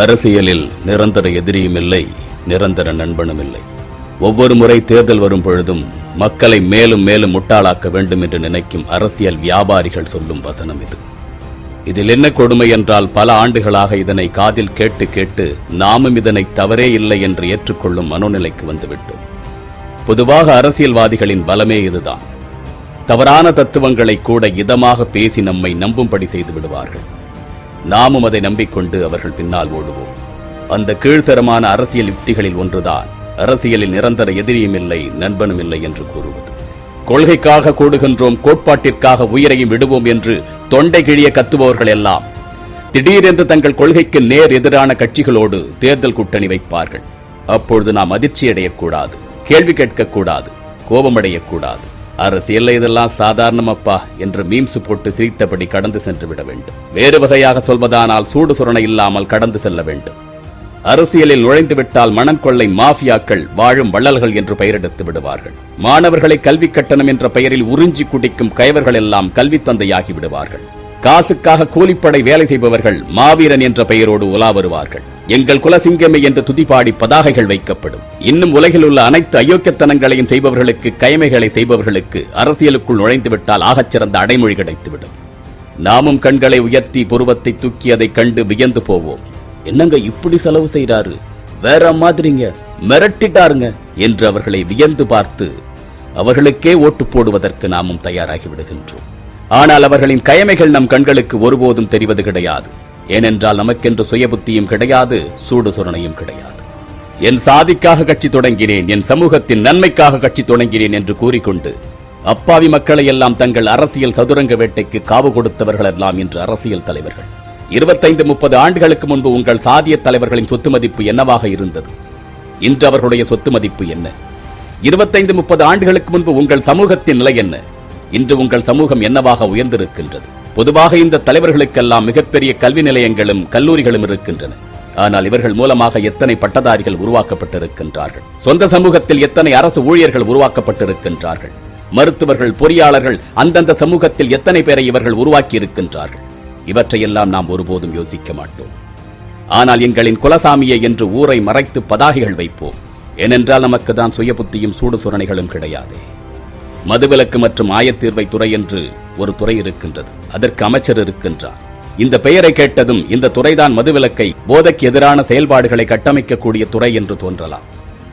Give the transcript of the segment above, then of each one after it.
அரசியலில் நிரந்தர எதிரியும் இல்லை, நிரந்தர நண்பனும் இல்லை. ஒவ்வொரு முறை தேர்தல் வரும் பொழுதும் மக்களை மேலும் மேலும் முட்டாளாக்க வேண்டும் என்று நினைக்கும் அரசியல் வியாபாரிகள் சொல்லும் வசனம் இது. இதில் என்ன கொடுமை என்றால், பல ஆண்டுகளாக இதனை காதில் கேட்டு கேட்டு நாமும் இதனை தவறே இல்லை என்று ஏற்றுக்கொள்ளும் மனோநிலைக்கு வந்துவிட்டோம். பொதுவாக அரசியல்வாதிகளின் பலமே இதுதான். தவறான தத்துவங்களை கூட இதமாக பேசி நம்மை நம்பும்படி செய்து விடுவார்கள். நாமும் அதை நம்பிக்கொண்டு அவர்கள் பின்னால் ஓடுவோம். அந்த கீழ்த்தரமான அரசியல் யுக்திகளில் ஒன்றுதான் அரசியலில் நிரந்தர எதிரியும் இல்லை, நண்பனும் இல்லை என்று கூறுவது. கொள்கைக்காக கூடுகின்றோம், கோட்பாட்டிற்காக உயிரையும் விடுவோம் என்று தொண்டை கிழிய கத்துபவர்கள் எல்லாம் திடீரென்று தங்கள் கொள்கைக்கு நேர் எதிரான கட்சிகளோடு தேர்தல் கூட்டணி வைப்பார்கள். அப்பொழுது நாம் அதிர்ச்சி அடையக்கூடாது, கேள்வி கேட்கக்கூடாது, கோபமடையக்கூடாது. அரசியல் இதெல்லாம் சாதாரணமப்பா என்று மீம்ஸ் போட்டு சிரித்தபடி கடந்து சென்று விட வேண்டும். வேறு வகையாக சொல்வதானால் சூடு சுரணை இல்லாமல் கடந்து செல்ல வேண்டும். அரசியலில் நுழைந்துவிட்டால் மணம் கொள்ளை மாஃபியாக்கள் வாழும் வள்ளல்கள் என்று பெயரெடுத்து விடுவார்கள். மாணவர்களை கல்வி கட்டணம் என்ற பெயரில் உறிஞ்சி குடிக்கும் கயவர்கள் எல்லாம் கல்வி தந்தையாகி விடுவார்கள். காசுக்காக கூலிப்படை வேலை செய்பவர்கள் மாவீரன் என்ற பெயரோடு உலா வருவார்கள். எங்கள் குலசிங்கமை என்று துதிபாடி பதாகைகள் வைக்கப்படும். இன்னும் உலகில் உள்ள அனைத்து அயோக்கியத்தனங்களையும் செய்பவர்களுக்கு, கயமைகளை செய்பவர்களுக்கு அரசியலுக்குள் நுழைந்துவிட்டால் ஆகச்சிறந்த அடைமொழி கிடைத்துவிடும். நாமும் கண்களை உயர்த்தி புருவத்தை தூக்கி அதை கண்டு வியந்து போவோம். என்னங்க இப்படி செலவு செய்யறாரு, வேற மாதிரிங்க, மிரட்டிட்டாருங்க என்று அவர்களை வியந்து பார்த்து அவர்களுக்கே ஓட்டு போடுவதற்கு நாமும் தயாராகி விடுகின்றோம். ஆனால் அவர்களின் கயமைகள் நம் கண்களுக்கு ஒருபோதும் தெரிவது கிடையாது. ஏனென்றால் நமக்கென்று சுய புத்தியும் கிடையாது, சூடு சுரணையும் கிடையாது. என் சாதிக்காக கட்சி தொடங்கினேன், என் சமூகத்தின் நன்மைக்காக கட்சி தொடங்கினேன் என்று கூறிக்கொண்டு அப்பாவி மக்களை எல்லாம் தங்கள் அரசியல் சதுரங்க வேட்டைக்கு காவு கொடுத்தவர்கள் எல்லாம் இன்று அரசியல் தலைவர்கள். 25-30 ஆண்டுகளுக்கு முன்பு உங்கள் சாதிய தலைவர்களின் சொத்து மதிப்பு என்னவாக இருந்தது? இன்று அவர்களுடைய சொத்து மதிப்பு என்ன? 25-30 ஆண்டுகளுக்கு முன்பு உங்கள் சமூகத்தின் நிலை என்ன? இன்று உங்கள் சமூகம் என்னவாக உயர்ந்திருக்கின்றது? பொதுவாக இந்த தலைவர்களுக்கெல்லாம் மிகப்பெரிய கல்வி நிலையங்களும் கல்லூரிகளும் இருக்கின்றன. ஆனால் இவர்கள் மூலமாக எத்தனை பட்டதாரிகள் உருவாக்கப்பட்டிருக்கின்றார்கள்? சொந்த சமூகத்தில் எத்தனை அரசு ஊழியர்கள் உருவாக்கப்பட்டிருக்கின்றார்கள்? மருத்துவர்கள், பொறியாளர்கள், அந்தந்த சமூகத்தில் எத்தனை பேரை இவர்கள் உருவாக்கி இருக்கின்றார்கள்? இவற்றையெல்லாம் நாம் ஒருபோதும் யோசிக்க மாட்டோம். ஆனால் எங்களின் குலசாமியை என்று ஊரை மறைத்து பதாகைகள் வைப்போம். ஏனென்றால் நமக்கு தான் சுய புத்தியும் சூடு சுரணைகளும் கிடையாது. மதுவிலக்கு மற்றும் ஆயத்தீர்வை துறை என்று ஒரு துறை இருக்கின்றது. அதற்கு அமைச்சர் இருக்கின்றார். இந்த பெயரை கேட்டதும் இந்த துறைதான் மதுவிலக்கை, போதைக்கு எதிரான செயல்பாடுகளை கட்டமைக்கக்கூடிய துறை என்று தோன்றலாம்.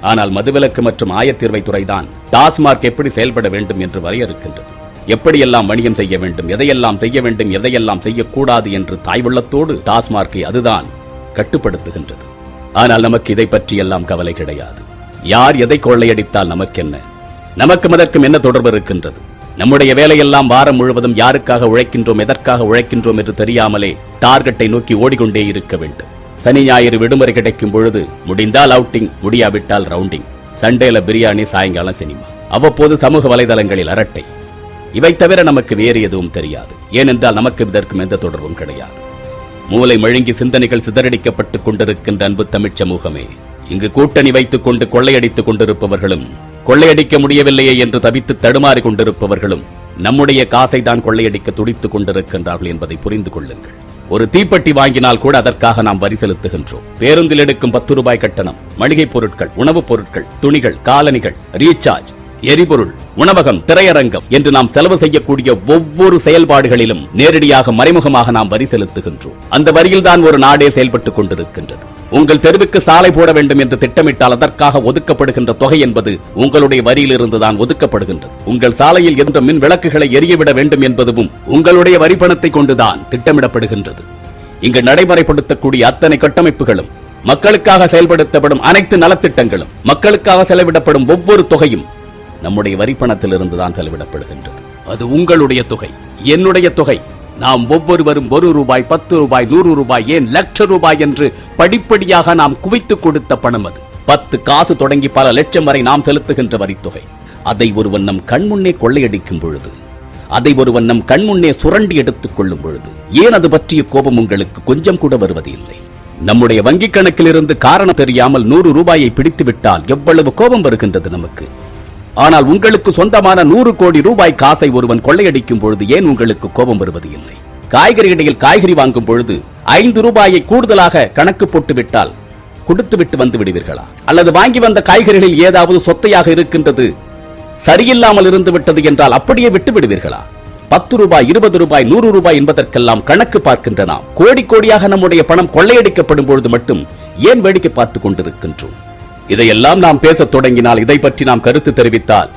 ஆனால் மதுவிலக்கு மற்றும் ஆயத்தீர்வை துறைதான் டாஸ்மார்க் எப்படி செயல்பட வேண்டும் என்று வரையறுக்கின்றது. எப்படியெல்லாம் வணிகம் செய்ய வேண்டும், எதையெல்லாம் செய்ய வேண்டும், எதையெல்லாம் செய்யக்கூடாது என்று தாய்வுள்ளத்தோடு டாஸ்மார்க்கை அதுதான் கட்டுப்படுத்துகின்றது. ஆனால் நமக்கு இதை பற்றியெல்லாம் கவலை கிடையாது. யார் எதை கொள்ளையடித்தால் நமக்கென்ன? நமக்கும் அதற்கும் என்ன தொடர்பு இருக்கின்றது? நம்முடைய வேலையெல்லாம் வாரம் முழுவதும் யாருக்காக உழைக்கின்றோம், எதற்காக உழைக்கின்றோம் என்று தெரியாமலே டார்கெட்டை நோக்கி ஓடிக்கொண்டே இருக்க வேண்டும். சனி ஞாயிறு விடுமுறை கிடைக்கும் பொழுது முடிந்தால் அவுட்டிங், முடியாவிட்டால் ரவுண்டிங். சண்டேல பிரியாணி, சாயங்காலம் சினிமா, அவ்வப்போது சமூக வலைதளங்களில் அரட்டை. இவை தவிர நமக்கு வேறு எதுவும் தெரியாது. ஏனென்றால் நமக்கு இதற்கும் எந்த தொடர்பும் கிடையாது. மூளை மழுங்கி சிந்தனைகள் சிதறடிக்கப்பட்டுக் கொண்டிருக்கின்ற அன்பு தமிழ் சமூகமே, இங்கு கூட்டணி வைத்துக் கொண்டு கொள்ளையடித்துக் கொண்டிருப்பவர்களும், கொள்ளையடிக்க முடியவில்லையே என்று தவித்து தடுமாறி கொண்டிருப்பவர்களும் நம்முடைய காசை தான் கொள்ளையடிக்க துடித்துக் கொண்டிருக்கின்றார்கள் என்பதை புரிந்து கொள்ளுங்கள். ஒரு தீப்பெட்டி வாங்கினால் கூட அதற்காக நாம் வரி செலுத்துகின்றோம். பேருந்தில் எடுக்கும் 10 ரூபாய் கட்டணம், மளிகை பொருட்கள், உணவுப் பொருட்கள், துணிகள், காலணிகள், ரீசார்ஜ், எரிபொருள், உணவகம், திரையரங்கம் என்று நாம் செலவு செய்யக்கூடிய ஒவ்வொரு செயல்பாடுகளிலும் நேரடியாக மறைமுகமாக நாம் வரி செலுத்துகின்றோம். அந்த வரியில் தான் ஒரு நாடே செயல்பட்டுக் கொண்டிருக்கின்றது. உங்கள் தெருவுக்கு சாலை போட வேண்டும் என்று திட்டமிட்டால் அதற்காக ஒதுக்கப்படுகின்ற தொகை என்பது உங்களுடைய வரியிலிருந்து தான் ஒதுக்கப்படுகின்றது. உங்கள் சாலையில் எந்த மின் விளக்குகளை எரியவிட வேண்டும் என்பதும் உங்களுடைய வரி பணத்தை கொண்டுதான் திட்டமிடப்படுகின்றது. இங்கு நடைமுறைப்படுத்தக்கூடிய அத்தனை கட்டமைப்புகளும், மக்களுக்காக செயல்படுத்தப்படும் அனைத்து நலத்திட்டங்களும், மக்களுக்காக செலவிடப்படும் ஒவ்வொரு தொகையும் நம்முடைய வரி பணத்திலிருந்து தான் செலவிடப்படுகின்றது. அது உங்களுடைய தொகை, என்னுடைய தொகை. நாம் ஒவ்வொருவரும் 1 ரூபாய், 10 ரூபாய், 100 ரூபாய், ஏன் லட்ச ரூபாய் என்று படிப்படியாக நாம் குவித்து கொடுத்த பணம் அது. 10 காசு தொடங்கி பல லட்சம் வரை நாம் செலுத்துகின்ற வரித்தொகை. அதை ஒருவன் நம் கண்முன்னே கொள்ளையடிக்கும் பொழுது, அதை ஒருவன் நம் கண்முன்னே சுரண்டி எடுத்துக் கொள்ளும் பொழுது, ஏன் அது பற்றிய கோபம் உங்களுக்கு கொஞ்சம் கூட வருவது இல்லை? நம்முடைய வங்கிக் கணக்கில் இருந்து காரணம் தெரியாமல் 100 ரூபாயை பிடித்து விட்டால் எவ்வளவு கோபம் வருகின்றது நமக்கு. ஆனால் உங்களுக்கு சொந்தமான 100 கோடி ரூபாய் காசை ஒருவன் கொள்ளையடிக்கும் பொழுது ஏன் உங்களுக்கு கோபம் வருவது இல்லை? காய்கறி கடையில் காய்கறி வாங்கும் பொழுது 5 ரூபாயை கூடுதலாக கணக்கு போட்டு விட்டால் கொடுத்து விட்டு வந்து விடுவீர்களா? அல்லது வாங்கி வந்த காய்கறிகளில் ஏதாவது சொத்தையாக இருக்கின்றது, சரியில்லாமல் இருந்து விட்டது என்றால் அப்படியே விட்டு விடுவீர்களா? 10 ரூபாய், 20 ரூபாய், 100 ரூபாய் என்பதற்கெல்லாம் கணக்கு பார்க்கின்ற நாம் கோடி கோடியாக நம்முடைய பணம் கொள்ளையடிக்கப்படும் பொழுது மட்டும் ஏன் வேடிக்கை பார்த்துக் கொண்டிருக்கின்றோம்? இதையெல்லாம் நாம் பேசத் தொடங்கினால், இதை பற்றி நாம் கருத்து தெரிவித்தால்,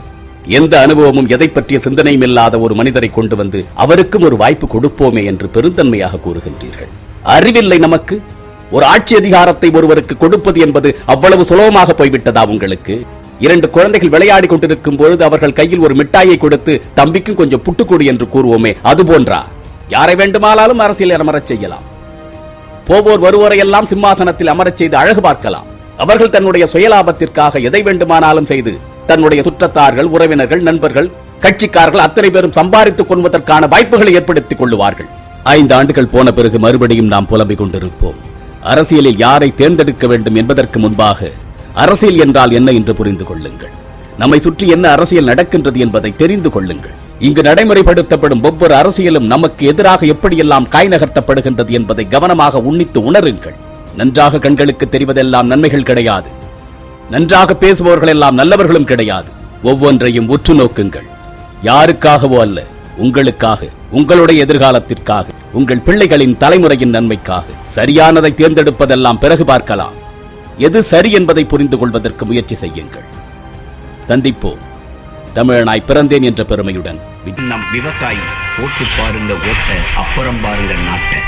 எந்த அனுபவமும் எதை பற்றிய சிந்தனையும் இல்லாத ஒரு மனிதரை கொண்டு வந்து அவருக்கும் ஒரு வாய்ப்பு கொடுப்போமே என்று பெருந்தன்மையாக கூறுகின்றீர்கள். அறிவில்லை நமக்கு? ஒரு ஆட்சி அதிகாரத்தை ஒருவருக்கு கொடுப்பது என்பது அவ்வளவு சுலபமாக போய்விட்டதா உங்களுக்கு? 2 குழந்தைகள் விளையாடி கொண்டிருக்கும் பொழுது அவர்கள் கையில் ஒரு மிட்டாயை கொடுத்து தம்பிக்கும் கொஞ்சம் புட்டுக்கொடு என்று கூறுவோமே, அது போன்றா? யாரை வேண்டுமானாலும் அரசியல் அமரச் செய்யலாம், போவோர் வருவோரையெல்லாம் சிம்மாசனத்தில் அமரச் செய்து அழகு பார்க்கலாம். அவர்கள் தன்னுடைய சுயலாபத்திற்காக எதை வேண்டுமானாலும் செய்து தன்னுடைய சுற்றத்தார்கள், உறவினர்கள், நண்பர்கள், கட்சிக்காரர்கள் அத்தனை பேரும் சம்பாதித்துக் கொள்வதற்கான வாய்ப்புகளை ஏற்படுத்திக் கொள்ளுவார்கள். 5 ஆண்டுகள் போன பிறகு மறுபடியும் நாம் புலம்பிக் கொண்டிருப்போம். அரசியலில் யாரை தேர்ந்தெடுக்க வேண்டும் என்பதற்கு முன்பாக அரசியல் என்றால் என்ன என்று புரிந்து கொள்ளுங்கள். நம்மை சுற்றி என்ன அரசியல் நடக்கின்றது என்பதை தெரிந்து கொள்ளுங்கள். இங்கு நடைமுறைப்படுத்தப்படும் ஒவ்வொரு அரசியலும் நமக்கு எதிராக எப்படியெல்லாம் காய் நகர்த்தப்படுகின்றது என்பதை கவனமாக உன்னித்து உணருங்கள். நன்றாக கண்களுக்கு தெரிவதெல்லாம் நன்மைகள் கிடையாது. நன்றாக பேசுபவர்கள் எல்லாம் நல்லவர்களும் கிடையாது. ஒவ்வொன்றையும் உற்று நோக்குங்கள். யாருக்காகவோ அல்ல, உங்களுக்காக, உங்களுடைய எதிர்காலத்திற்காக, உங்கள் பிள்ளைகளின் தலைமுறையின் நன்மைக்காக. சரியானதை தேர்ந்தெடுப்பதெல்லாம் பிறகு பார்க்கலாம். எது சரி என்பதை புரிந்து கொள்வதற்கு முயற்சி செய்யுங்கள். சந்திப்போம். தமிழனாய் பிறந்தேன் என்ற பெருமையுடன் நம் விவசாயி. போட்டு பாருங்க ஓட்ட, அப்புறம் பாருங்க நாட்டை.